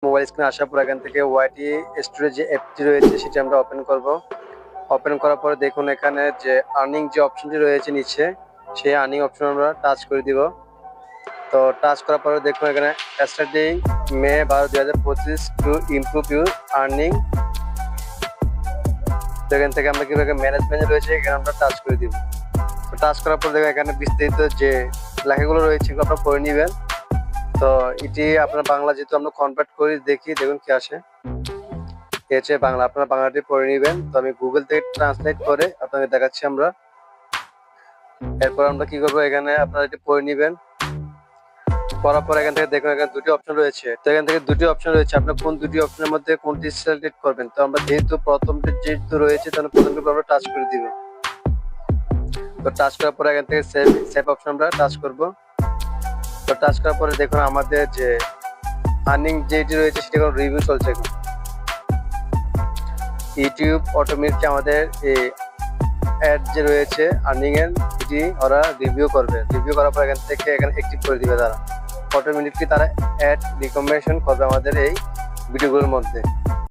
Mobile স্ক্রিনে আসার পর এখান থেকে ওয়াইটি স্টোরেজ যে অ্যাপটি রয়েছে সেটি আমরা ওপেন করব। ওপেন করার পরে দেখুন এখানে যে আর্নিং যে অপশনটি রয়েছে নিচে, সেই আর্নিং অপশন আমরা টাচ করে দিব। তো টাচ করার পরে দেখুন এখানে starting May 12, 2025 to improve your earning. তো এখান থেকে আমরা কিভাবে ম্যানেজমেন্ট রয়েছে এখানে আমরা টাচ করে দিব। তো টাচ করার পর দেখুন এখানে বিস্তারিত যে লেখাগুলো রয়েছে এগুলো আপনারা পড়ে নেবেন। তো এটি আপনার বাংলা যেহেতু আমরা কনভার্ট করি, দেখি দেখুন কি আসে। হচ্ছে বাংলা, আপনারা বাংলাটি পড়ে নেবেন। তো আমি গুগল থেকে ট্রান্সলেট করে আপনাকে দেখাচ্ছি আমরা। এরপর আমরা কি করবো, এখানে আপনারা এটি পড়ে নেবেন। পড়ার পর এখান থেকে দেখুন এখানে দুটি অপশন রয়েছে। তো এখান থেকে দুটি অপশন রয়েছে, আপনার কোন দুটি অপশনের মধ্যে কোনটি সিলেক্ট করবেন। তো আমরা যেহেতু প্রথমটি যেহেতু রয়েছে তাহলে প্রথমটি আমরা টাচ করে দিব। তো টাচ করার পরে এখান থেকে সেভ অপশন আমরা টাচ করব। তো টাচ করার পরে দেখুন আমাদের যে আর্নিং যেটি রয়েছে সেটি এখন রিভিউ চলছে। এখন ইউটিউব অটোমেটিক আমাদের এই অ্যাড যে রয়েছে আর্নিং এর এটি ওরা রিভিউ করবে। রিভিউ করার পর এখান থেকে এখানে অ্যাক্টিভ করে দিবে তারা। অটোমেটিকলি তারা অ্যাড রিকমেন্ডেশন করবে আমাদের এই ভিডিওগুলোর মধ্যে।